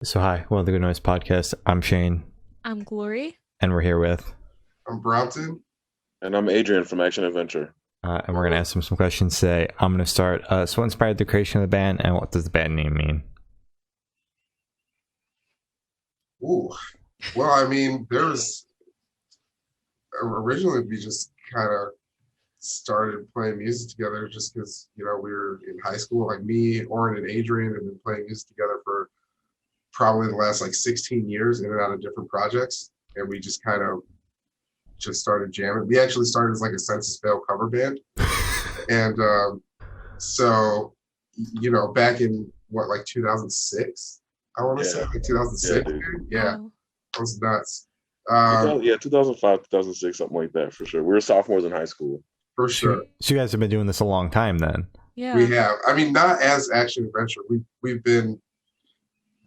So hi, welcome to the Good Noise Podcast. I'm Shane, I'm Glory. and we're here with, I'm Brompton. And I'm Adrian from Action Adventure. and we're going to ask him some questions today. I'm going to start. So what inspired the creation of the band, and what does the band name mean? Ooh, well, I mean, originally we just kind of started playing music together just because, we were in high school. Like me, Oren, and Adrian have been playing music together for probably the last 16 years in and out of different projects. And we just kind of just started jamming. We actually started as a Census Fail cover band. And so, back in 2006, I want to say 2006. Yeah, Wow. that was nuts. 2005, 2006, something like that for sure. We were sophomores in high school. For sure. So you guys have been doing this a long time then? Yeah. We have. I mean, not as Action Adventure. We've been,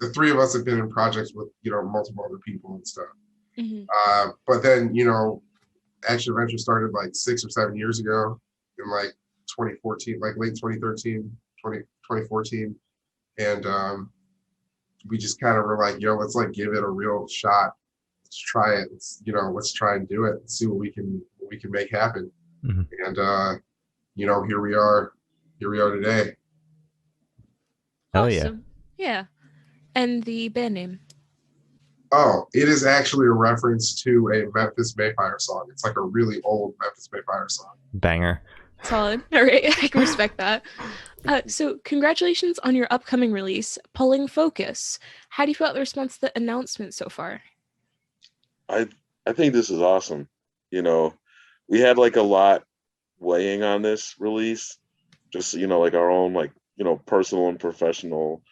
the three of us have been in projects with, multiple other people and stuff. Mhm. But then, Action Adventure started 6 or 7 years ago in 2014, late 2013, 2014. And we just kind of were let's give it a real shot. Let's try it. Let's try and do it and see what we can make happen. Mhm. And here we are today. Hell yeah. Awesome. Yeah. And the band name. Oh, it is actually a reference to a Memphis Mayfire song. It's a really old Memphis Mayfire song. Banger. Solid. All right. I can respect that. So congratulations on your upcoming release, Pulling Focus. How do you feel about the response to the announcement so far? I think this is awesome. We had a lot weighing on this release, just our own personal and professional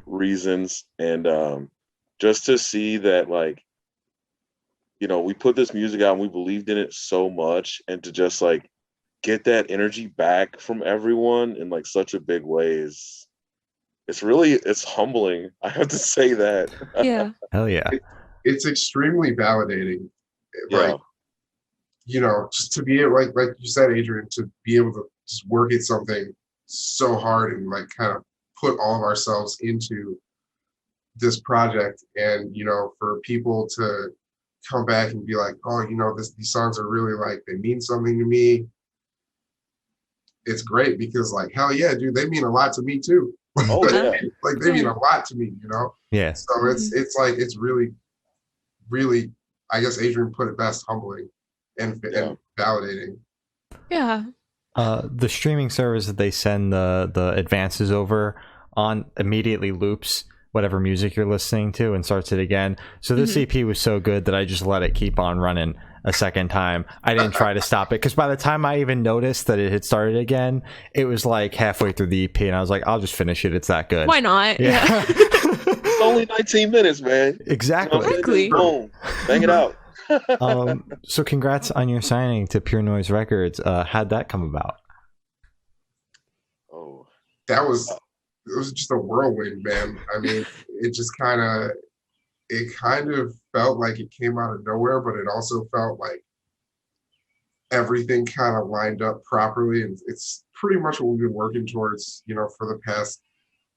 reasons, and just to see that we put this music out and we believed in it so much, and to just get that energy back from everyone in such a big way is it's humbling. I have to say that. Yeah. Hell yeah. It's extremely validating. Yeah. Just to be able, like you said, Adrian, to be able to just work at something so hard and kind of put all of ourselves into this project, and for people to come back and be oh, these songs are really they mean something to me. It's great because hell yeah, dude, they mean a lot to me too. Oh yeah. They mean a lot to me, Yeah. So it's really, I guess Adrian put it best, humbling and validating. Yeah. The streaming service that they send the advances over on immediately loops whatever music you're listening to and starts it again. So this EP was so good that I just let it keep on running a second time. I didn't try to stop it because by the time I even noticed that it had started again, it was halfway through the EP, and I was I'll just finish it. It's that good. Why not? Yeah. It's only 19 minutes, man. Exactly. Exactly. Boom. Bang it out. So congrats on your signing to Pure Noise Records. How'd that come about? Oh. It was just a whirlwind, man. I mean, it just kind of felt like it came out of nowhere, but it also felt like everything kind of lined up properly. And it's pretty much what we've been working towards, for the past,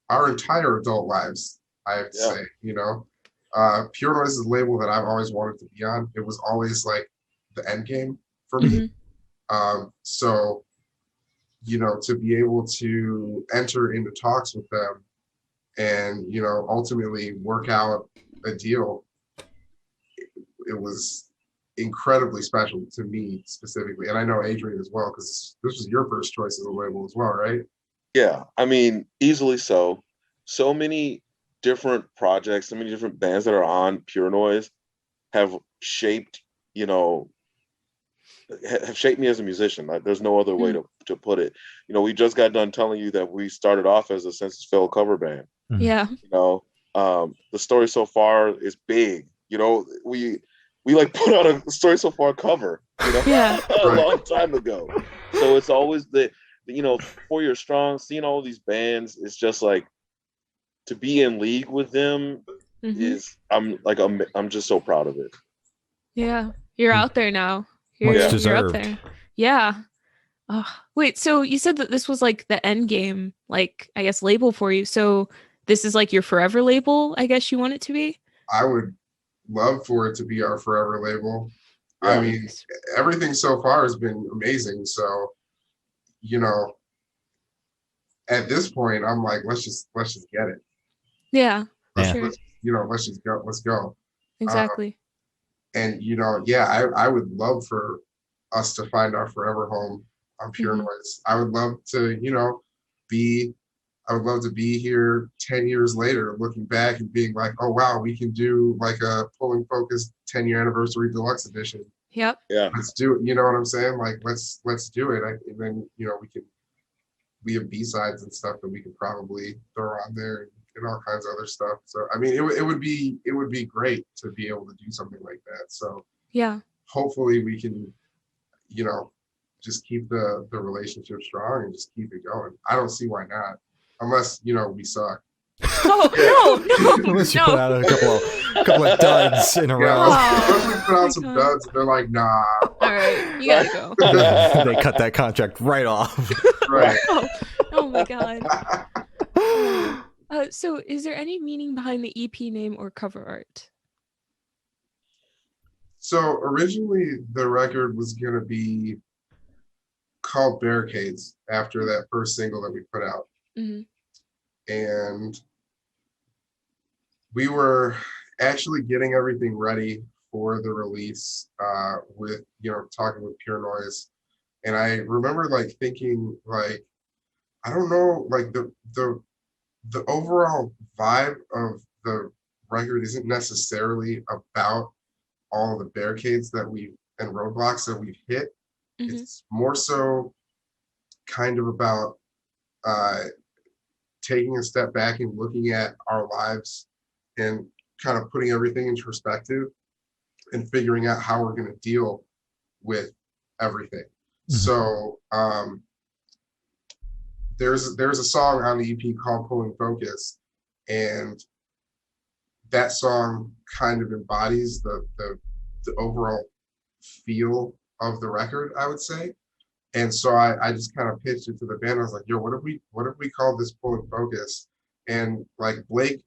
our entire adult lives, I have to say, Pure Noise is a label that I've always wanted to be on. It was always the end game for me. So, to be able to enter into talks with them and, ultimately work out a deal, it was incredibly special to me specifically. And I know Adrian as well, because this was your first choice as a label as well, right? Yeah, I mean, easily so. So many different projects, so many different bands that are on Pure Noise have shaped me as a musician. There's no other way to put it. We just got done telling you that we started off as a Census Fail cover band. Yeah. The story so far is big. We put out a story so far cover, Yeah. a long time ago. So it's always the 4 Year Strong, seeing all these bands, it's just to be in league with them is I'm just so proud of it. Yeah. You're out there now. Much You're up deserved. there. Yeah. Wait, so you said that this was the end game, I guess, label for you. So this is like your forever label, I guess you want it to be? I would love for it to be our forever label. Yeah. I mean, everything so far has been amazing. So, you know, at this point, I'm like, let's just get it. Yeah, Yeah. sure. Let's just go. Let's go. Exactly. And I would love for us to find our forever home on Pure Noise. I would love to, I would love to be here 10 years later, looking back and being like, oh wow, we can do like a Pulling Focus 10-year anniversary deluxe edition. Yep. Yeah. Let's do it. You know what I'm saying? Like, let's do it. And then, we have B-sides and stuff that we could probably throw on there and all kinds of other stuff. So, I mean, it would be great to be able to do something like that. So Yeah. hopefully we can, just keep the relationship strong and just keep it going. I don't see why not, unless, we suck. Oh, no. Unless you put out a couple of duds in a row. Unless we put out some duds, they're like, nah. All right, you gotta go. They cut that contract right off. Right. Oh my god. So is there any meaning behind the EP name or cover art? So originally the record was going to be called Barricades after that first single that we put out. And we were actually getting everything ready for the release with, talking with Pure Noise. And I remember like thinking like, I don't know, like the overall vibe of the record isn't necessarily about all the barricades and roadblocks that we've hit. It's more so kind of about taking a step back and looking at our lives and kind of putting everything into perspective and figuring out how we're going to deal with everything. So there's a song on the EP called Pulling Focus, and that song kind of embodies the overall feel of the record, I would say. And so I just kind of pitched it to the band. I was like, yo, what if we call this Pulling Focus? And like Blake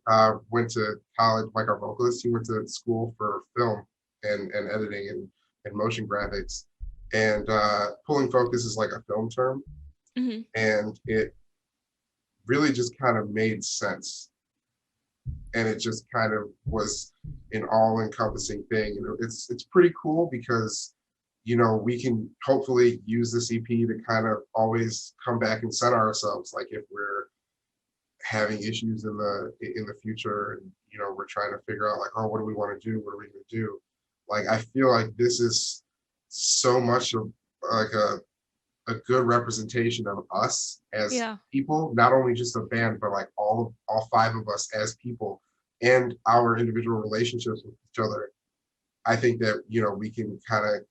went to college, like our vocalist, he went to school for film and editing and motion graphics. And Pulling Focus is like a film term. And it really just kind of made sense. And it just kind of was an all-encompassing thing. It's pretty cool because, we can hopefully use this EP to kind of always come back and center ourselves. Like if we're having issues in the future and, we're trying to figure out like, oh, what do we want to do? What are we going to do? Like, I feel like this is so much of like a good representation of us as people, not only just a band, but like all five of us as people and our individual relationships with each other. I think that, we can kind of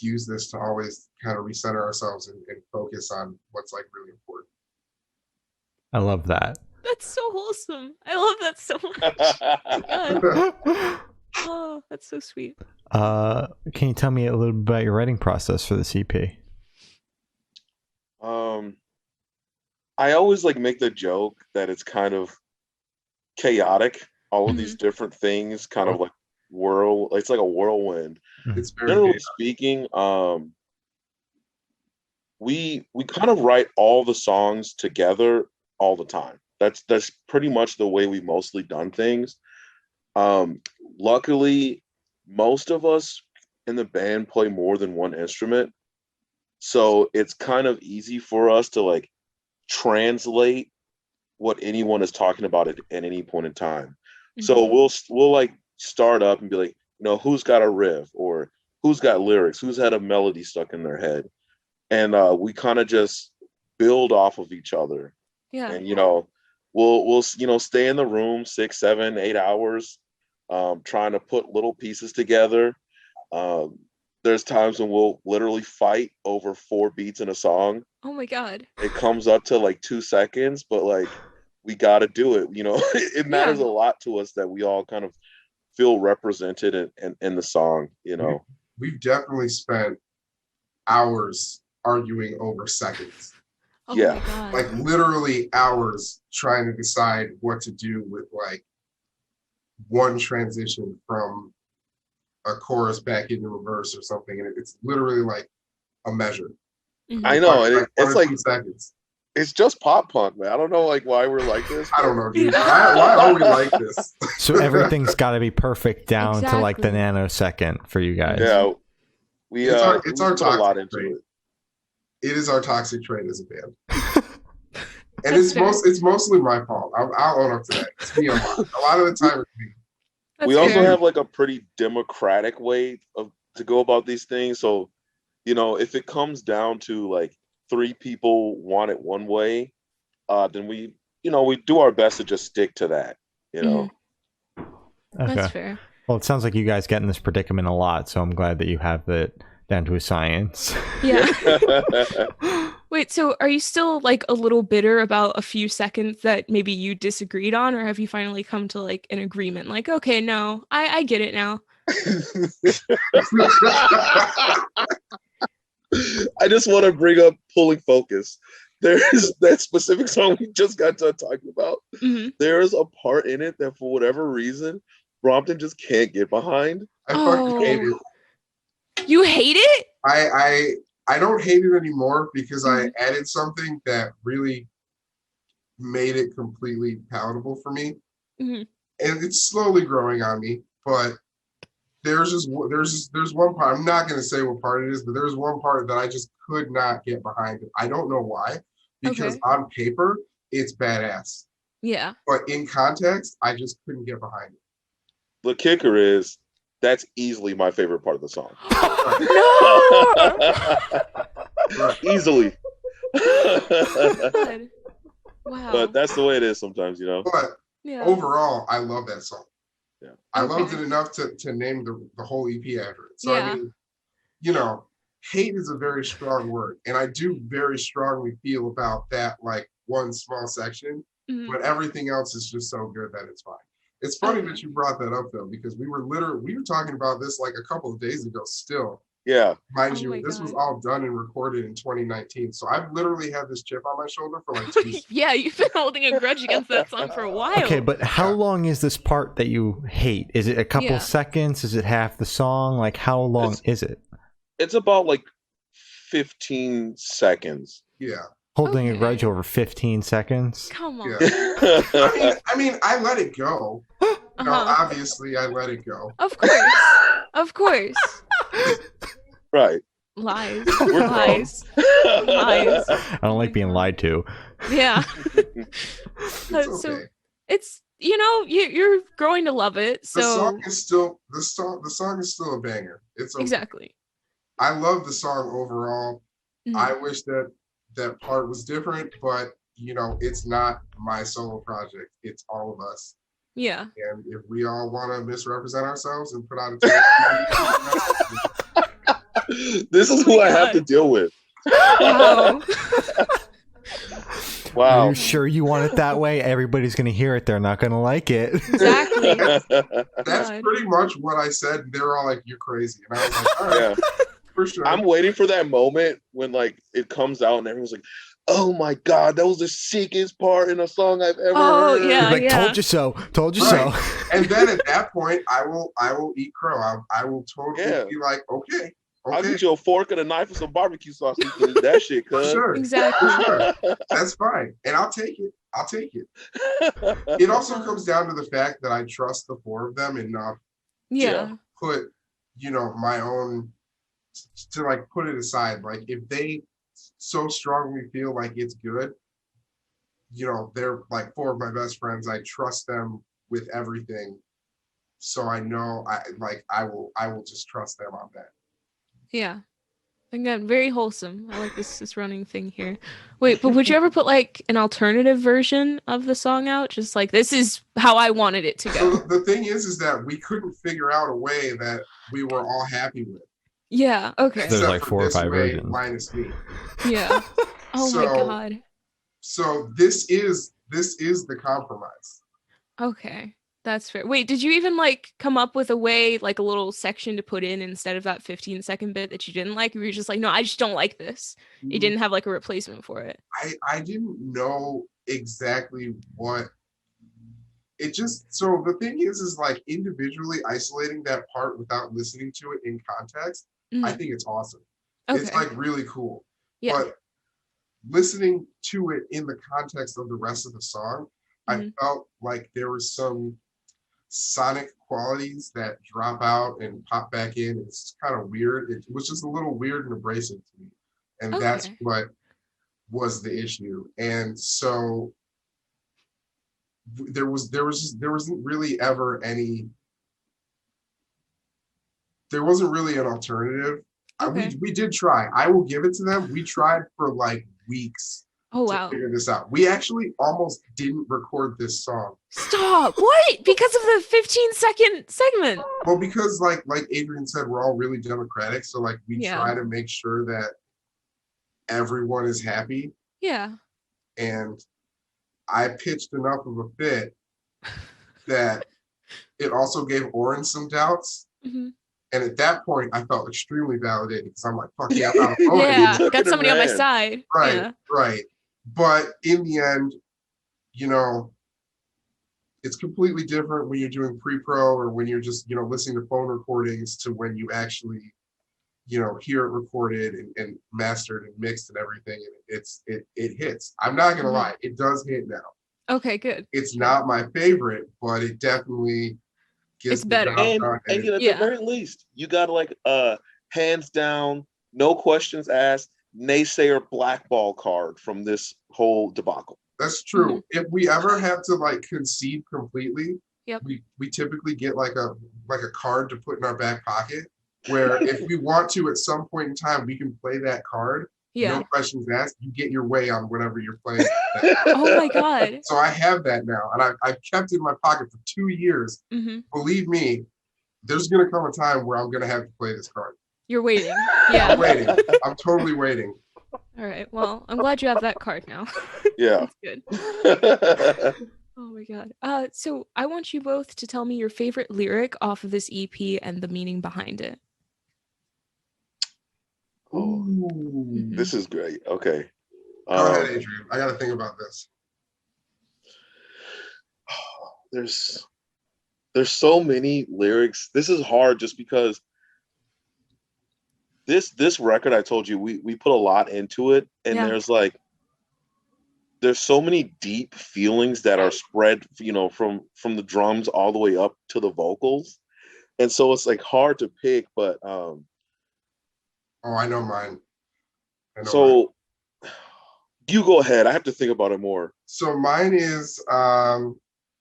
use this to always kind of recenter ourselves and focus on what's like really important. I love that. That's so wholesome. I love that so much. God. Oh, that's so sweet. Can you tell me a little bit about your writing process for this EP? I always like make the joke that it's kind of chaotic. All of these different things kind of like it's like a whirlwind. It's very generally speaking, we kind of write all the songs together all the time. That's pretty much the way we mostly done things. Luckily, most of us in the band play more than one instrument, so it's kind of easy for us to like translate what anyone is talking about at any point in time. So we'll like start up and be like, who's got a riff or who's got lyrics, who's had a melody stuck in their head, and we kind of just build off of each other. Yeah. And we'll stay in the room 6, 7, 8 hours, trying to put little pieces together. There's times when we'll literally fight over 4 beats in a song. Oh my God. It comes up to like 2 seconds, but like we got to do it. It matters a lot to us that we all kind of feel represented in the song. We've definitely spent hours arguing over seconds. Oh Yeah. my god. like literally hours trying to decide what to do with like one transition from a chorus back into reverse or something, and it's literally like a measure. Mhm. I know, and Like it's 1 or like 2 seconds. it's just pop punk, man. I don't know like why we're like this. I don't know, dude. Why are we like this? So everything's got to be perfect down to like the Exactly. nanosecond for you guys. Yeah, we It's our we toxic put a lot into trait. it. It is our toxic trait as a band, and That's fair. it's mostly my fault. I'll own up to that. It's me a lot. A lot of the time, it's me. That's We also fair. have like a pretty democratic way to go about these things. So, you know, if it comes down to like 3 people want it one way, then we do our best to just stick to that. You know. Okay. That's fair. Well, it sounds like you guys get in this predicament a lot, so I'm glad that you have it down to a science. Yeah. Wait, so are you still like a little bitter about a few seconds that maybe you disagreed on, or have you finally come to like an agreement? Like, okay, no, I get it now. I just want to bring up Pulling Focus. There's that specific song we just got done talking about. Mhm. There's a part in it that for whatever reason, Brompton just can't get behind. I fucking hate it. You hate it? I don't hate it anymore because I added something that really made it completely palatable for me, Mhm. and it's slowly growing on me. But there's one part. I'm not going to say what part it is, but there's one part that I just could not get behind it. I don't know why, because Okay. on paper it's badass, Yeah. but in context, I just couldn't get behind it. The kicker is that's easily my favorite part of the song. No! Easily. God. Wow. But that's the way it is sometimes, you know. But yeah. overall, I love that song. Yeah. I Okay. loved it enough to name the whole EP after it. So Yeah. I mean, you know, hate is a very strong word, and I do very strongly feel about that like one small section, Mhm. but everything else is just so good that it's fine. It's funny Okay. that you brought that up though, because we were talking about this like a couple of days ago still. Yeah. Mind Oh you, my this was God. all done and recorded in 2019. So I've literally had this chip on my shoulder for like 2 years. Yeah, you've been holding a grudge against that song for a while. Okay, but how Yeah. long is this part that you hate? Is it a couple Yeah. seconds? Is it half the song? Like, how long is it? It's about like 15 seconds. Yeah. Holding a Okay. grudge over 15 seconds? Come on. Yeah. I mean, I let it go. You know, Uh-huh. obviously I let it go. Of course. Of course. Right. Lies. We're Lies. Lies. I don't like being lied to. Yeah. It's okay. So it's you're growing to love it. the So song is still the song is still a banger. It's okay. exactly. I love the song overall. Mhm. I wish that part was different, but you know, it's not my solo project. It's all of us. Yeah. And if we all want to misrepresent ourselves and put out a This is Oh my who I have God. to deal with. Wow. Are Wow. you sure you want it that way? Everybody's going to hear it. They're not going to like it. Exactly. that's God. pretty much what I said. And they were all like, "You're crazy," and I was like, "All right, Yeah. for sure." I'm waiting for that moment when like it comes out and everyone's like, "Oh my God, that was the sickest part in a song I've ever Oh, heard." yeah. Like, told you so. Told you so. And then at that point, I will eat crow. I will totally Yeah. be like, okay, I'll okay, get you a fork and a knife and some barbecue sauce. You can eat that shit, for cuz. sure, Exactly. for sure. That's fine, and I'll take it. I'll take it. It also comes down to the fact that I trust the 4 of them enough Yeah. to put, you know, my own, to like put it aside. Like if they so strongly feel like it's good, you know, they're like 4 of my best friends. I trust them with everything. So I know I will just trust them on that. Yeah. Again, very wholesome. I like this running thing here. Wait, but would you ever put like an alternative version of the song out? Just like, this is how I wanted it to So go. the thing is that we couldn't figure out a way that we were all happy with. Yeah. Okay. There's except like for 4 or this 5 way, versions. minus me. Yeah. Oh my So- God. So this is the compromise. Okay. That's fair. Wait, did you even like come up with a way, like a little section to put in instead of that 15-second bit that you didn't like? Or were you just like, no, I just don't like this? You didn't have like a replacement for it. I didn't know exactly what it just, so the thing is like individually isolating that part without listening to it in context, I think it's awesome. Okay. It's like really cool. Yeah. But listening to it in the context of the rest of the song, I felt like there was some sonic qualities that drop out and pop back in. It's kind of weird. It was just a little weird and abrasive to me. And that's what was the issue. And so there wasn't really ever there wasn't really an alternative. We did try. I will give it to them. We tried for like weeks to figure this out. We actually almost didn't record this song. Stop. What? Because of the 15-second segment? Well, because like Adrian said, we're all really democratic. So like we try to make sure that everyone is happy. Yeah. And I pitched enough of a fit that it also gave Oren some doubts. And at that point, I felt extremely validated because I'm like, fuck yeah, I'm not alone. Yeah, got somebody on my side. Right, right. But in the end, you know, it's completely different when you're doing pre-pro or when you're just, you know, listening to phone recordings to when you actually, you know, hear it recorded and mastered and mixed and everything. And it hits. I'm not gonna lie, it does hit now. Okay, good. It's not my favorite, but it definitely gets better. And at the very least, you got like hands down, no questions asked, naysayer blackball card from this whole debacle. That's true. If we ever have to like concede completely, we typically get like a card to put in our back pocket where if we want to at some point in time, we can play that card. No questions asked. You get your way on whatever you're playing. Oh my God. So I have that now, and I've kept it in my pocket for 2 years. Believe me, there's going to come a time where I'm going to have to play this card. You're waiting. Yeah. I'm waiting. I'm totally waiting. All right. Well, I'm glad you have that card now. Yeah. That's good. Oh my God. So I want you both to tell me your favorite lyric off of this EP and the meaning behind it. This is great. Okay. Go ahead, Adrian. I got to think about this. There's so many lyrics. This is hard just because this record, I told you, we put a lot into it, and there's so many deep feelings that are spread, you know, from the drums all the way up to the vocals, and so it's like hard to pick, but Oh, I know mine. So you go ahead. I have to think about it more. So mine is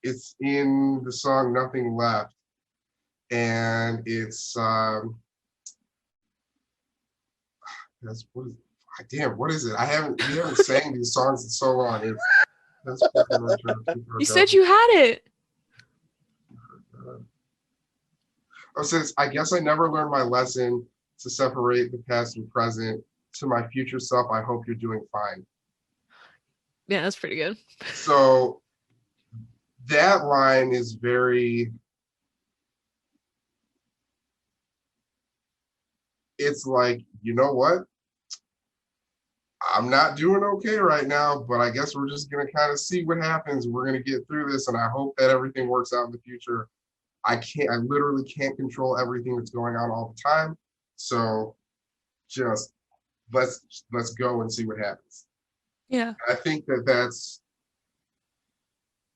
it's in the song Nothing Left. And it's what is it? We haven't sang these songs in so long. You said you had it. Oh, says I guess I never learned my lesson to separate the past and present. To my future self, I hope you're doing fine. Yeah, that's pretty good. So that line is very, it's like, you know what? I'm not doing okay right now, but I guess we're just going to kind of see what happens. We're going to get through this, and I hope that everything works out in the future. I literally can't control everything that's going on all the time. So just let's go and see what happens. Yeah. I think that's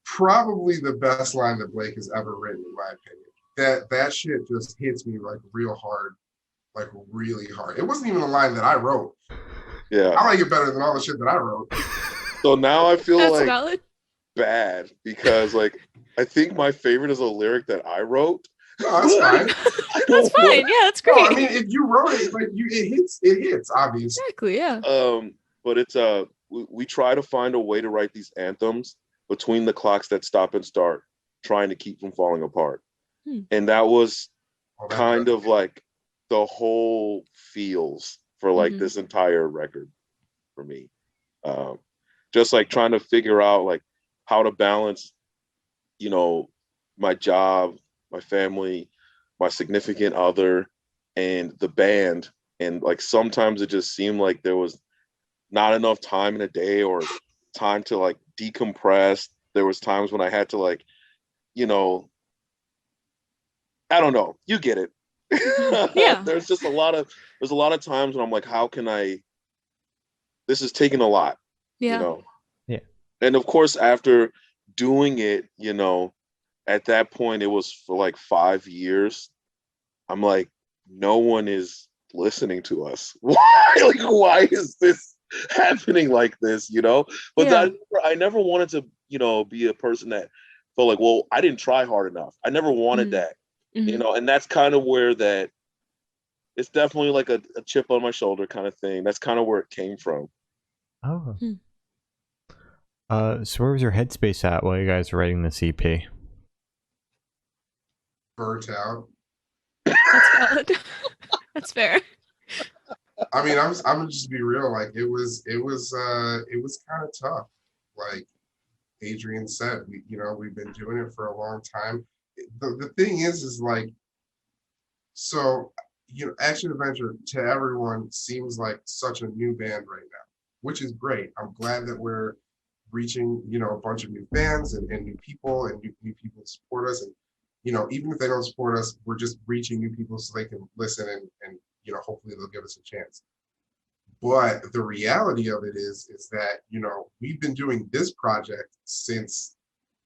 probably the best line that Blake has ever written, in my opinion. That shit just hits me like real hard, like really hard. It wasn't even a line that I wrote. Yeah. I like it better than all the shit that I wrote. So now I feel that's like valid. Bad because like I think my favorite is a lyric that I wrote. Oh, that's fine. That's fine. Yeah, that's great. No, I mean, if you wrote it, like it hits, obviously. Exactly. Yeah. But it's we try to find a way to write these anthems between the clocks that stop and start, trying to keep from falling apart. And that was kind of like the whole feels for like this entire record for me. Just like trying to figure out like how to balance, you know, my job, my family, my significant other, and the band. And like sometimes it just seemed like there was not enough time in a day or time to like decompress. There was times when I had to like, you know, I don't know, you get it. Yeah. There's a lot of times when I'm like, how can I, this is taking a lot, you Yeah. know. Yeah. And of course after doing it, you know, at that point it was for like 5 years. I'm like, no one is listening to us. Why? Like, why is this happening like this? You know? But Yeah. I never wanted to, you know, be a person that felt like, well, I didn't try hard enough. I never wanted that. You know, and that's kind of where that it's definitely like a chip on my shoulder kind of thing. That's kind of where it came from. Oh. So where was your headspace at while you guys were writing this EP? Burnt out. That's valid. That's fair. I mean, I'm gonna just be real. Like it was kind of tough. Like Adrian said, we've been doing it for a long time. The thing is like, so Action Adventure to everyone seems like such a new band right now, which is great. I'm glad that we're reaching a bunch of new fans and new people and new people support us, and even if they don't support us, we're just reaching new people so they can listen and hopefully they'll give us a chance. But the reality of it is that we've been doing this project since,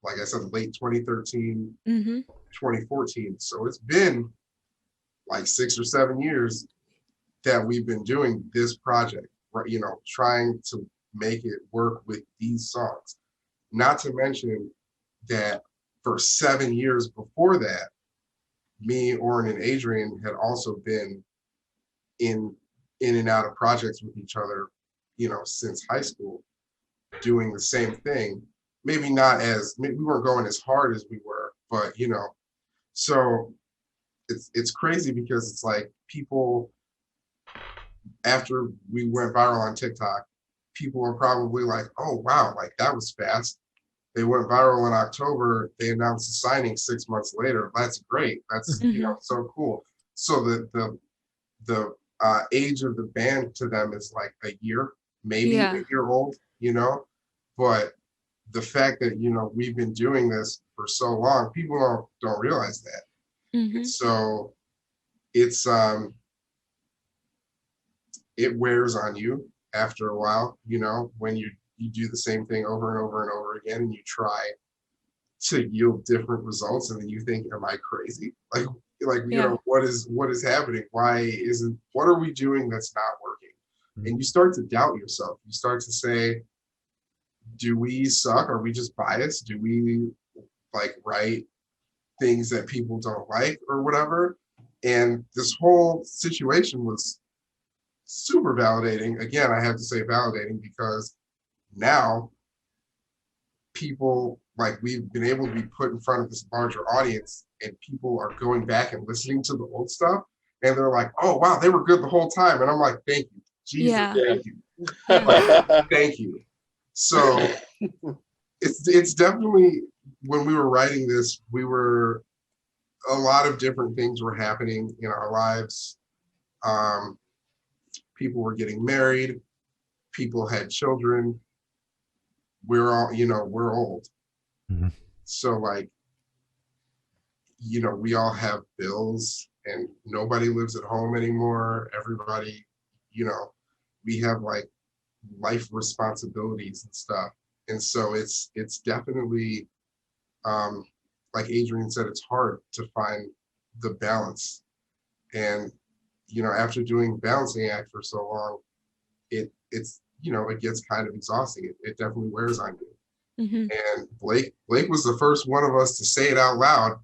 like I said, late 2013, 2014. So it's been like 6 or 7 years that we've been doing this project, right? Trying to make it work with these songs. Not to mention that for 7 years before that, me, Oren, and Adrian had also been in and out of projects with each other, since high school, doing the same thing. Maybe we weren't going as hard as we were, but so it's crazy because it's like people, after we went viral on TikTok, people were probably like, oh wow, like that was fast. They went viral in October. They announced the signing 6 months later. That's great. That's so cool. So the age of the band to them is like a year, maybe a year old. But the fact that we've been doing this for so long, people don't realize that. So it's it wears on you after a while, when you do the same thing over and over and over again, and you try to yield different results, and then you think, am I crazy? What is happening? What are we doing that's not working? And you start to doubt yourself. You start to say, do we suck? Are we just biased? Do we write things that people don't like or whatever? And this whole situation was super validating. Again, I have to say validating, because now people, we've been able to be put in front of this larger audience, and people are going back and listening to the old stuff, and they're like, oh wow, they were good the whole time. And I'm like, thank you, Jesus, thank you. Thank you. So it's definitely, when we were writing this, a lot of different things were happening in our lives. People were getting married, people had children. We're all, we're old. So we all have bills, and nobody lives at home anymore. Everybody, we have life responsibilities and stuff. And so it's definitely, like Adrian said, it's hard to find the balance. And, after doing balancing act for so long, it gets kind of exhausting. It definitely wears on you. And Blake was the first one of us to say it out loud,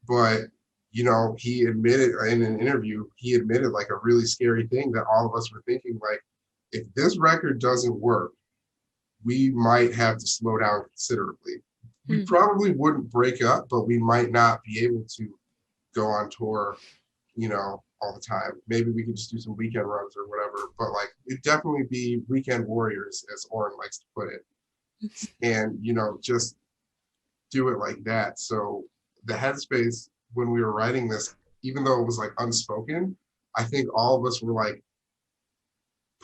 but he admitted in an interview, a really scary thing that all of us were thinking, if this record doesn't work, we might have to slow down considerably. We probably wouldn't break up, but we might not be able to go on tour, all the time. Maybe we could just do some weekend runs or whatever, but it'd definitely be weekend warriors, as Oren likes to put it. And, just do it like that. So the headspace when we were writing this, even though it was like unspoken, I think all of us were like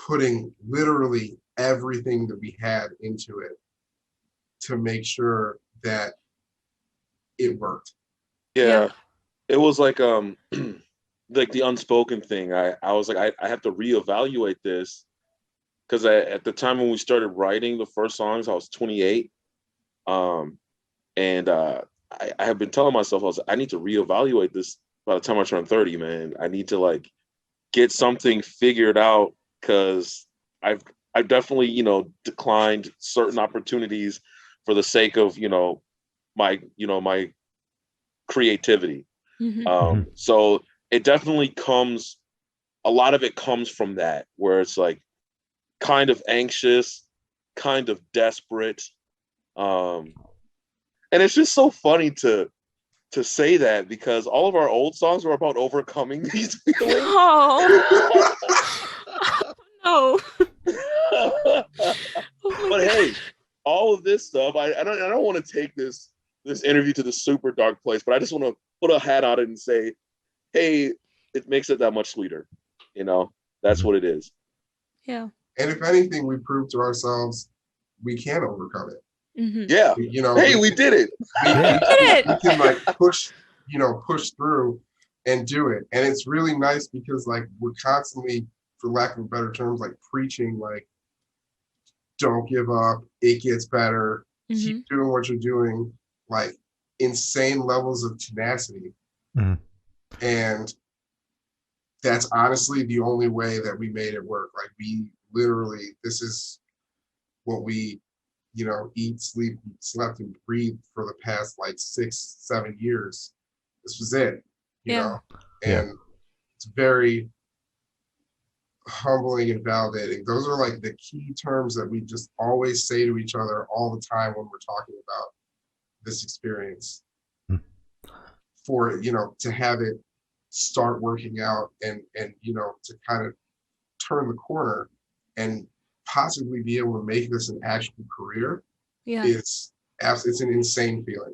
putting literally everything that we had into it to make sure that it worked. Yeah. It was like like the unspoken thing. I was like, I have to reevaluate this, because at the time when we started writing the first songs, I was 28. And I have been telling myself, I need to reevaluate this by the time I turn 30, man. I need to like get something figured out, because I've definitely, you know, declined certain opportunities for the sake of, my creativity. So it definitely a lot of it comes from that, where it's like kind of anxious, kind of desperate. And it's just so funny to say that, because all of our old songs were about overcoming these feelings. Oh. No. But hey, all of this stuff, I don't want to take this interview to the super dark place, but I just want to put a hat on it and say, hey, it makes it that much sweeter. That's what it is. Yeah. And if anything, we proved to ourselves we can overcome it. Yeah. Hey, we did it. We did it. We can like push through and do it. And it's really nice because like we're constantly, for lack of better terms, like preaching, like, don't give up. It gets better. Keep doing what you're doing. Like insane levels of tenacity. And that's honestly the only way that we made it work. Like we literally, this is what we, eat, sleep, slept, and breathed for the past like 6-7 years. This was it, you know? And it's very humbling and validating. Those are like the key terms that we just always say to each other all the time when we're talking about this experience. For, to have it start working out and to kind of turn the corner and possibly be able to make this an actual career, it's an insane feeling.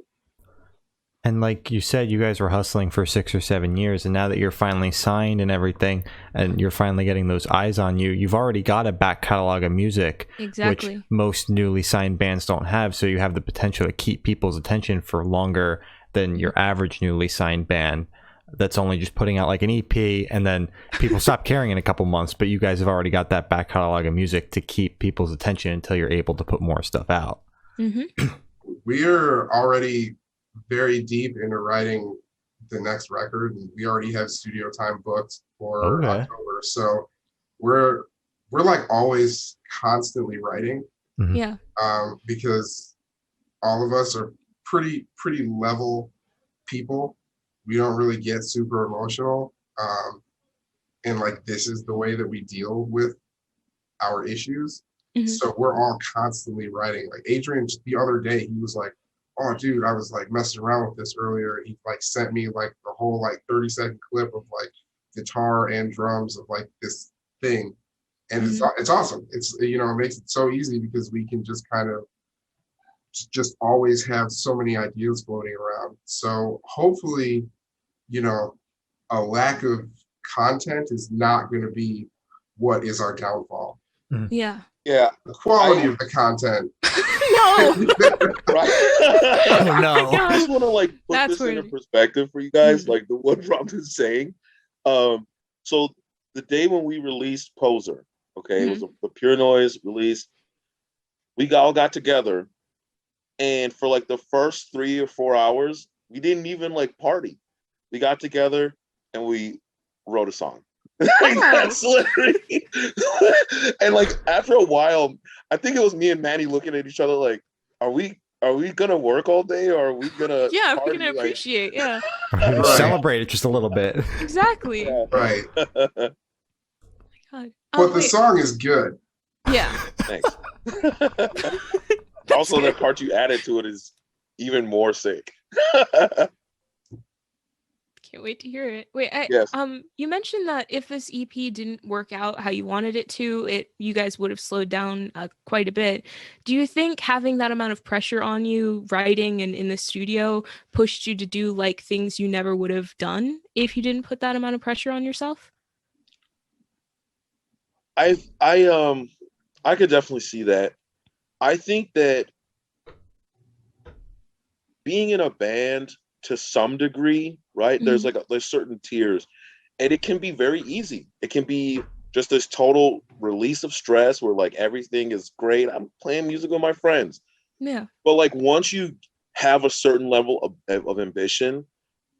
And like you said, you guys were hustling for 6 or 7 years, and now that you're finally signed and everything, and you're finally getting those eyes on you, you've already got a back catalog of music, which most newly signed bands don't have. So you have the potential to keep people's attention for longer than your average newly signed band that's only just putting out like an EP, and then people stop caring in a couple months. But you guys have already got that back catalog of music to keep people's attention until you're able to put more stuff out. We're already very deep into writing the next record, and we already have studio time booked for October. So we're like always constantly writing. Because all of us are pretty level people. We don't really get super emotional. And like this is the way that we deal with our issues. So we're all constantly writing. Like Adrian the other day, he was like, oh dude, I was like messing around with this earlier. He like sent me like the whole like 30-second clip of like guitar and drums of like this thing. And it's awesome. It's, it makes it so easy because we can just kind of just always have so many ideas floating around. So hopefully, a lack of content is not going to be what is our downfall. Yeah. The quality of the content. No. Right. Oh, no. I just want to like put this into perspective for you guys, like the what Rob is saying. So the day when we released Poser, it was the Pure Noise release. We all got together, and for like the first 3 or 4 hours, we didn't even like party. We got together and we wrote a song. That's literally, and like after a while, I think it was me and Manny looking at each other like, are we gonna work all day, or are we gonna we're party? gonna appreciate Celebrate it just a little bit. Exactly. Right. God. But the song is good. Yeah. Thanks. Also, the part you added to it is even more sick. Can't wait to hear it. Wait, Yes. you mentioned that if this EP didn't work out how you wanted it to, you guys would have slowed down quite a bit. Do you think having that amount of pressure on you, writing and in the studio, pushed you to do like things you never would have done if you didn't put that amount of pressure on yourself? I could definitely see that. I think that being in a band to some degree, right? Mm-hmm. There's certain tiers, and it can be very easy. It can be just this total release of stress where like everything is great. I'm playing music with my friends. Yeah. But like once you have a certain level of ambition,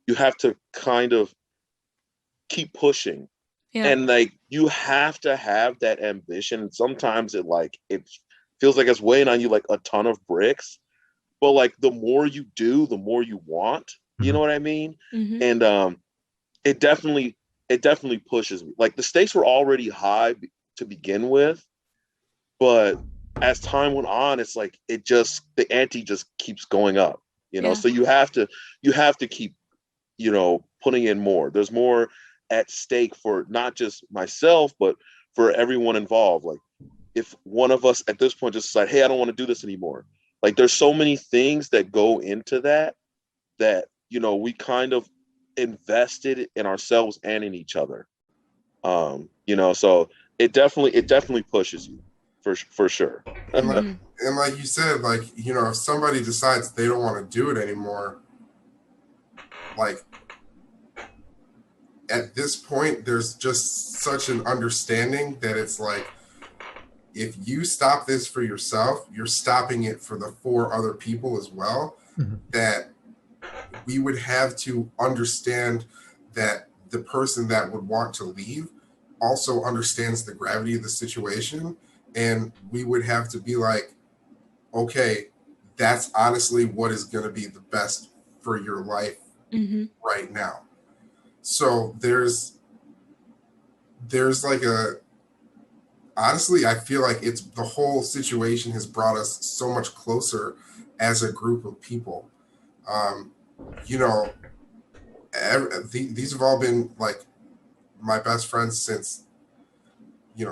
you have to kind of keep pushing. Yeah. And like you have to have that ambition. And sometimes it feels like it's weighing on you like a ton of bricks. But like the more you do, the more you want. You know what I mean? Mm-hmm. And it definitely pushes me. Like the stakes were already high to begin with, but as time went on, it's like the ante just keeps going up. Yeah. So you have to keep putting in more. There's more at stake for not just myself, but for everyone involved. Like if one of us at this point just decide, hey, I don't want to do this anymore. Like there's so many things that go into that we kind of invested in ourselves and in each other. So it definitely pushes you for sure. And like you said, like, if somebody decides they don't want to do it anymore, like at this point, there's just such an understanding that it's like, if you stop this for yourself, you're stopping it for the 4 other people as well. Mm-hmm. That we would have to understand that the person that would want to leave also understands the gravity of the situation. And we would have to be like, okay, that's honestly what is going to be the best for your life right now. So there's like honestly, I feel like the whole situation has brought us so much closer as a group of people. These have all been like my best friends since,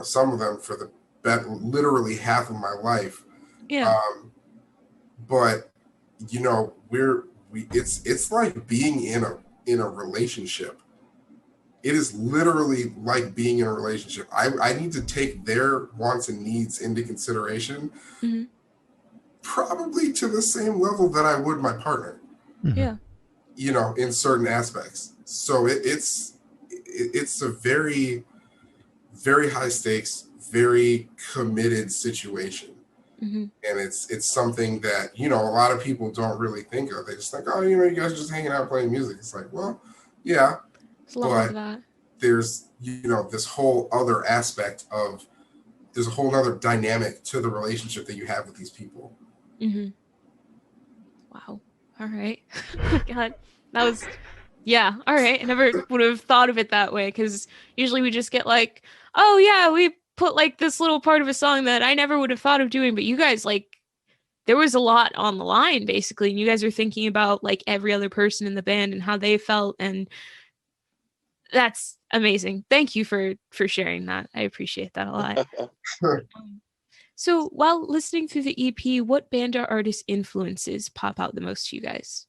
some of them for literally half of my life. Yeah. But it's like being in a relationship. It is literally like being in a relationship. I need to take their wants and needs into consideration, probably to the same level that I would my partner. Yeah. In certain aspects. So it's a very, very high stakes, very committed situation. And it's something that, a lot of people don't really think of. They just think, oh, you guys are just hanging out playing music. It's like, well, yeah. It's a lot of that. There's, this whole other aspect there's a whole other dynamic to the relationship that you have with these people. Wow. All right. God, that was, yeah. All right. I never would have thought of it that way, because usually we just get like, oh yeah, we put like this little part of a song that I never would have thought of doing. But you guys, like, there was a lot on the line basically, and you guys are thinking about like every other person in the band and how they felt, and that's amazing. Thank you for sharing that. I appreciate that a lot. So while listening through the EP, what bandar artist influences pop out the most to you guys?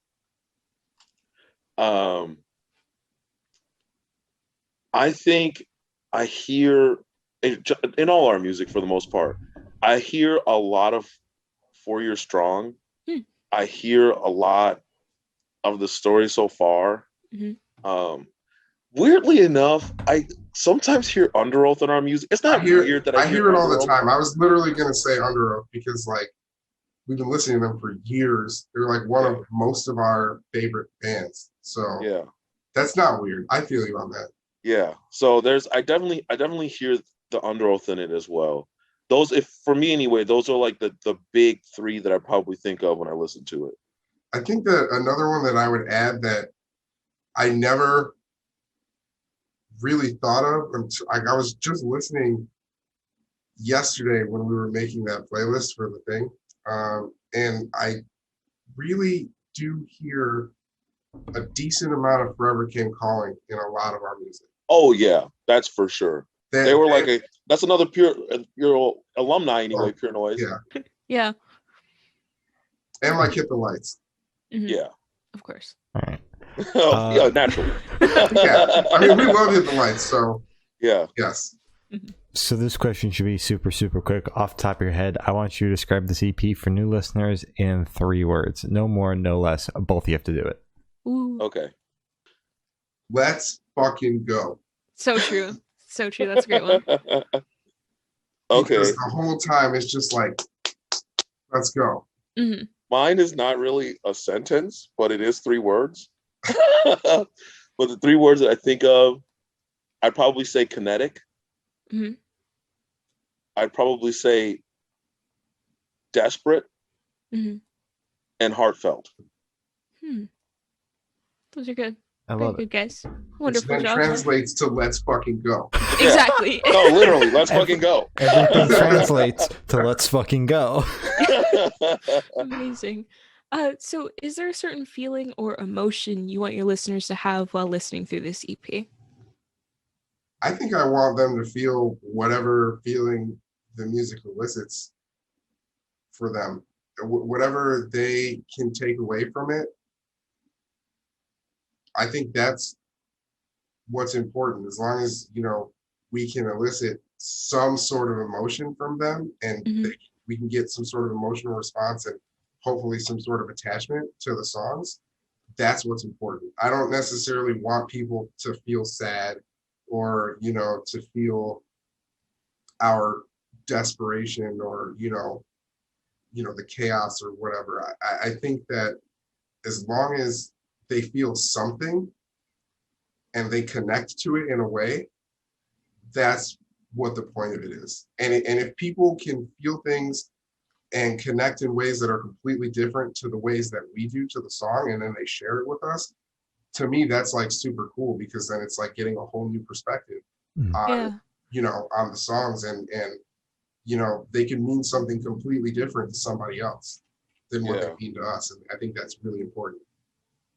I think I hear in all our music, for the most part, I hear a lot of 4 Year Strong. I hear a lot of the story so far. Weirdly enough, I sometimes hear Under Oath in our music. It's not weird that I hear it all the time. I was literally going to say Under Oath because, like, we've been listening to them for years. They're like one of most of our favorite bands. So yeah, that's not weird. I feel you on that. Yeah. So I definitely hear the Under Oath in it as well. Those, if for me anyway, those are like the big 3 that I probably think of when I listen to it. I think that another one that I would add that I never really thought of until I was just listening yesterday when we were making that playlist for the thing, and I really do hear a decent amount of Forever Came Calling in a lot of our music. Oh yeah, that's for sure. They were like that's another pure alumni anyway, Pure Noise. Yeah. Yeah. And like Hit the Lights. Mhm. Yeah. Of course. All right. Yeah, naturally. Yeah. I mean, we love Hit the Lights, so yeah. Yes. So this question should be super, super quick. Off the top of your head, I want you to describe this EP for new listeners in 3 words. No more, no less. Both you have to do it. Ooh. Okay. Let's fucking go. So true. So true. That's a great one. Okay. Because the whole time it's just like, let's go. Mm-hmm. Mine is not really a sentence, but it is 3 words. But the 3 words that I think of, I'd probably say kinetic. Mm-hmm. I'd probably say desperate Mm-hmm. and heartfelt. Those are good. I Very love good, it. guys. Which Wonderful then job. translates to let's fucking go. Exactly. No, literally, let's fucking go. Everything translates to let's fucking go. Amazing. So is there a certain feeling or emotion you want your listeners to have while listening through this EP? I think I want them to feel whatever feeling the music elicits for them. Whatever they can take away from it. I think that's what's important. As long as, we can elicit some sort of emotion from them and we can get some sort of emotional response and hopefully some sort of attachment to the songs, that's what's important. I don't necessarily want people to feel sad or, to feel our desperation or, the chaos or whatever. I think that as long as they feel something and they connect to it in a way, that's what the point of it is. And if people can feel things and connect in ways that are completely different to the ways that we do to the song, and then they share it with us, to me, that's like super cool, because then it's like getting a whole new perspective on, on the songs, and they can mean something completely different to somebody else than what they mean to us. And I think that's really important.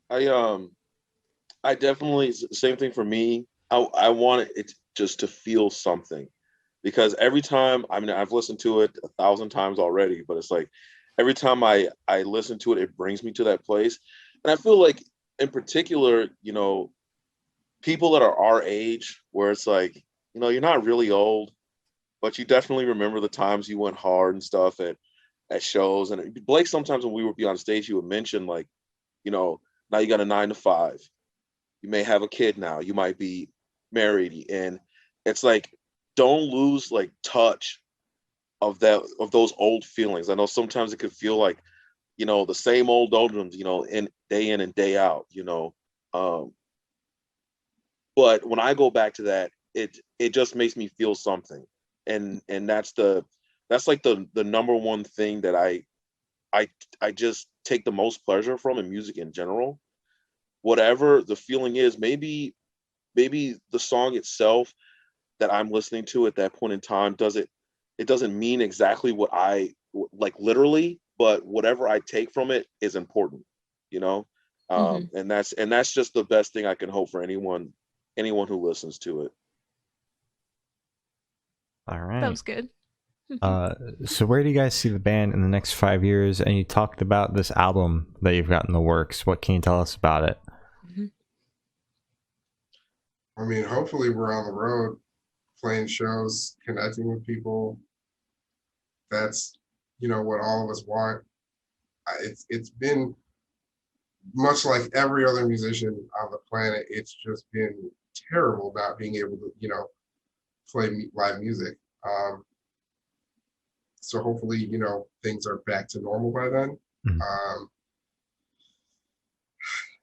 I definitely, same thing for me. I want it just to feel something, because every time, I've listened to it 1,000 times already, but it's like every time I listen to it, it brings me to that place. And I feel like in particular, people that are our age, where it's like, you're not really old, but you definitely remember the times you went hard and stuff at shows. And Blake, sometimes when we would be on stage, he would mention like, now you got a 9 to 5. You may have a kid now. You might be married. And it's like, don't lose like touch of those old feelings. I know sometimes it could feel like, the same old doldrums, in and day out, but when I go back to that, it just makes me feel something. And that's like the number one thing that I just take the most pleasure from in music in general. Whatever the feeling is, maybe the song itself that I'm listening to at that point in time it doesn't mean exactly what I like literally, but whatever I take from it is important, and that's just the best thing I can hope for anyone who listens to it. All right. That was good. So where do you guys see the band in the next 5 years? And you talked about this album that you've got in the works. What can you tell us about it? I mean, hopefully we're on the road playing shows, connecting with people. That's, what all of us want. It's been much like every other musician on the planet. It's just been terrible not being able to, play live music. So hopefully, things are back to normal by then.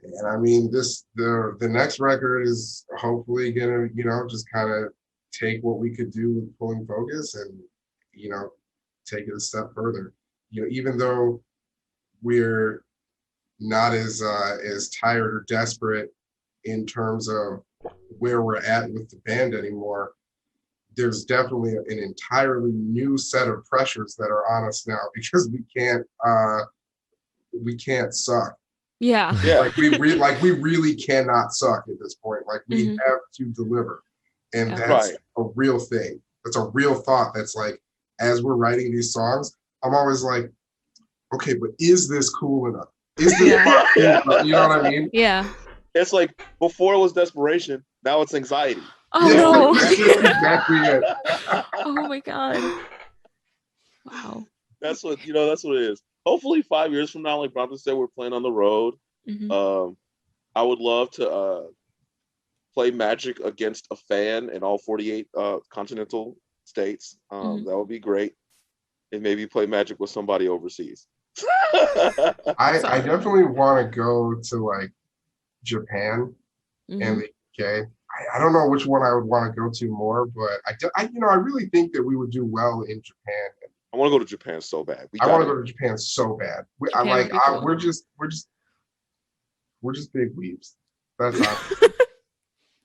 And I mean, the next record is hopefully gonna, just kind of take what we could do with Pulling Focus and, take it a step further. Even though we're not as tired or desperate in terms of where we're at with the band anymore, there's definitely an entirely new set of pressures that are on us now, because we can't suck. Yeah. Yeah. Like we really cannot suck at this point. Like we Mhm. have to deliver, and Yeah. that's Right. a real thing. That's a real thought. That's like, as we're writing these songs, I'm always like, okay, but is this cool enough? Is this Yeah. cool enough? You know what I mean? Yeah. It's like before it was desperation, now it's anxiety. Oh Yeah, no. that's exactly it. Oh my god. Wow. That's what that's what it is. Hopefully 5 years from now, like Brompton said, we're playing on the road. Hmm. I would love to play Magic against a fan in all 48 continental states. Mhm. That would be great. And maybe play Magic with somebody overseas. I Solid. definitely want to go to like Japan and Mhm. the UK. I don't know which one I would want to go to more, but I really think that we would do well in Japan. I want to go to Japan so bad. I want to go to Japan so bad. Japan would be cool. We're just big weebs. That's all.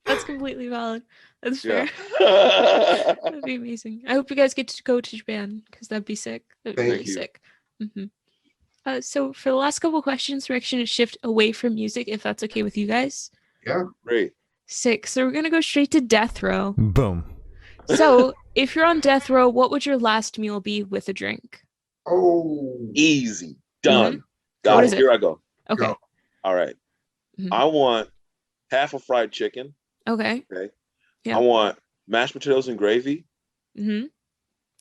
That's completely valid. That's fair. Yeah. That'd be amazing. I hope you guys get to go to Japan because that'd be sick. That'd be Thank really you. sick. So for the last couple questions, we're actually going to shift away from music, if that's okay with you guys. Yeah. Great. Sick. So we're going to go straight to death row. Boom. So if you're on death row, what would your last meal be with a drink? Oh, Easy. Done. Got What it. is it? Here I go. Okay. Go. All right. Mhm. I want half a fried chicken. Okay. Okay. Yeah. I want mashed potatoes and gravy. Mm-hmm.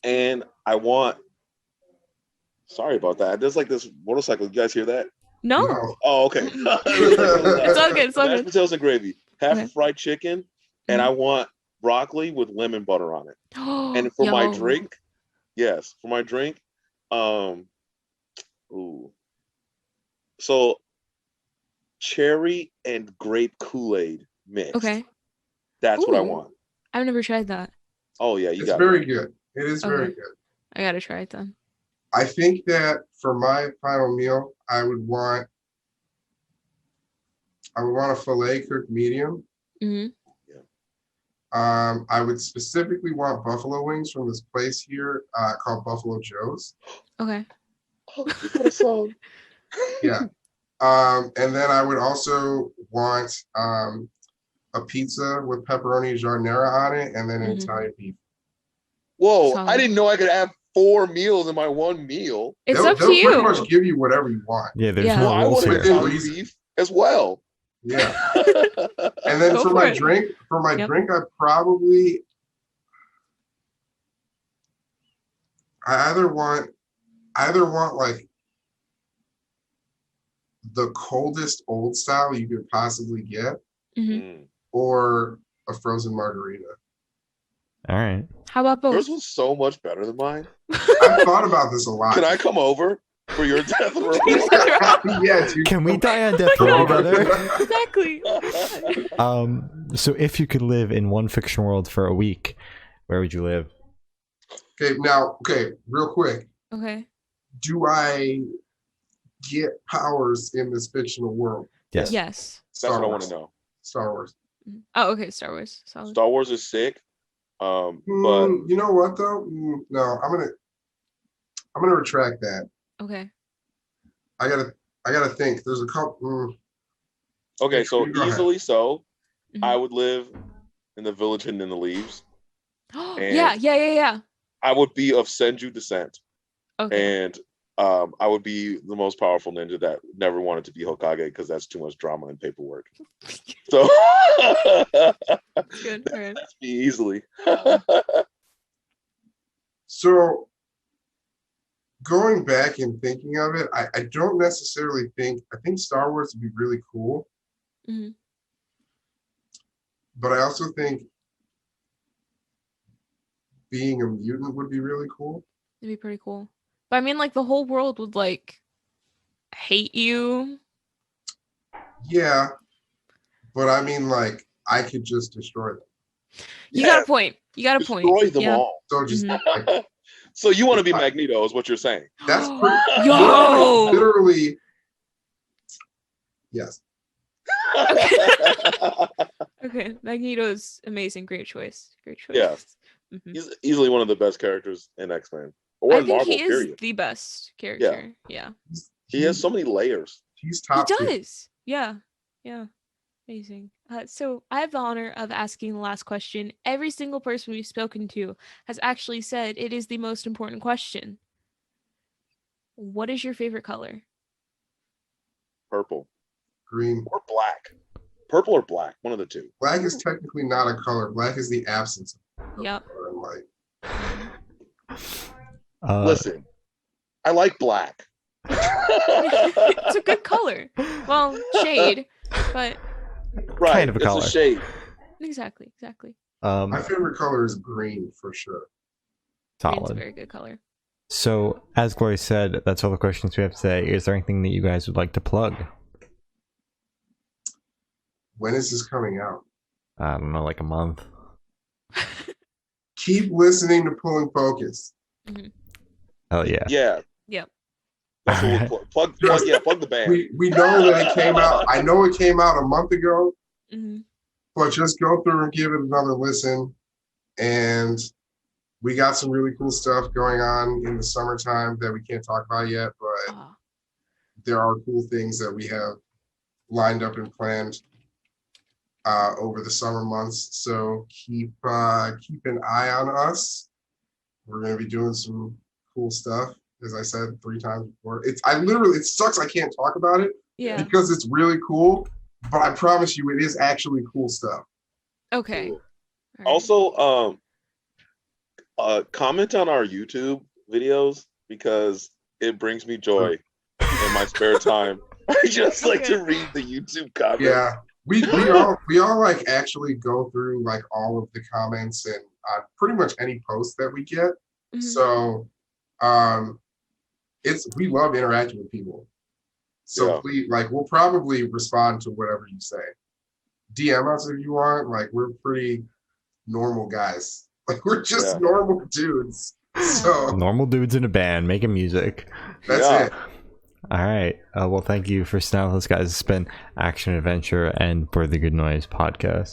And I want. Sorry about that. There's like this motorcycle. You guys hear that? No. no. Oh, okay. It's all good. It's all Mashed good. potatoes and gravy. Half Okay. fried chicken. And I want broccoli with lemon butter on it. And for my Yum. drink, for my drink, ooh. So cherry and grape Kool-Aid mixed. Okay. That's what I Ooh. want. I've never tried that. Oh yeah, you It's got very good. It is very Okay. good. I gotta try it then. I think that for my final meal, I would want a filet cooked medium. Mm-hmm. I would specifically want buffalo wings from this place here called Buffalo Joe's. Okay. Oh, you got a song. Yeah. And then I would also want a pizza with pepperoni giardiniera on it, and then an Mhm. Italian beef. Whoa, Solid. I didn't know I could have 4 meals in my one meal. It's They'll up to pretty you. much give you whatever you want. Yeah, there's Yeah. no Well, I rules want here. Italian Reason. beef as well. Yeah. And then Go for for my it. drink, Yep. I probably I either want like the coldest old style you could possibly get, Mhm. Mm. or a frozen margarita. All right. How about both? Yours was so much better than mine. I've thought about this a lot. Can I come over for your death row? Yeah, dude. Can we die on death row together? Exactly. So if you could live in one fiction world for a week, where would you live? Okay, real quick. Okay. Do I get powers in this fictional world? Yes. Yes. That's what I want Wars. to know. Star Wars. Oh, okay. Star Wars. Solid. Star Wars is sick. But You know what though? No, I'm gonna retract that. Okay. I gotta think. There's a couple. okay, so You go ahead. easily so, Mhm. I would live in the village hidden in the leaves. Yeah. I would be of Senju descent, Okay. and I would be the most powerful ninja that never wanted to be Hokage because that's too much drama and paperwork. So That's good. All right. that's me easily. So going back and thinking of it, I don't necessarily think. I think Star Wars would be really cool, Mhm. but I also think being a mutant would be really cool. It'd be pretty cool. But I mean, like, the whole world would, like, hate you. Yeah, but I mean, like, I could just destroy them. You got a point. Destroy them Yeah. all. So just Mhm. like, So you want to be Magneto, is what you're saying? that's pretty. Yo! Literally, yes. Okay. Magneto's amazing. Great choice. Yeah. Mhm. He's easily one of the best characters in X-Men or I in think Marvel. he is Period. the best character. Yeah. He has so many layers. He's He top tier. does. Yeah. Yeah. Amazing. So I have the honor of asking the last question. Every single person we've spoken to has actually said it is the most important question. What is your favorite color? Purple Green. or black. Purple or black, one of the two. Black is technically not a color. Black is the absence of Yep. color in light. Listen, I like black. It's a good color. Well, shade, but Right, kind of a it's color. a shade. exactly. My favorite color is green for sure. Green's a Solid. very good color. So, as Glory said, that's all the questions we have today. Is there anything that you guys would like to plug? When is this coming out? I don't know, like a month. Keep listening to Pulling Focus. Hell yeah. Yeah. Yep. That's what we'll plug the band. We know that it came out. I know it came out a month ago, Mhm. but just go through and give it another listen. And we got some really cool stuff going on in the summertime that we can't talk about yet, but Ah. there are cool things that we have lined up and planned over the summer months. So keep an eye on us. We're going to be doing some cool stuff. As I said 3 times before, it sucks I can't talk about it Yeah. because it's really cool, but I promise you it is actually cool stuff. Okay. Cool. All right. Also, comment on our YouTube videos because it brings me joy in my spare time. I just like to read the YouTube comments. Yeah, we all like actually go through like all of the comments and pretty much any post that we get. Mhm. So we love interacting with people. So Yeah. please, like, we'll probably respond to whatever you say. DM us if you want. Like, we're pretty normal guys. Like, we're just normal dudes. So Normal dudes in a band making music. that's it. All right. Well, thank you for sitting down with us, guys. It's been Action Adventure and For the Good Noise podcast.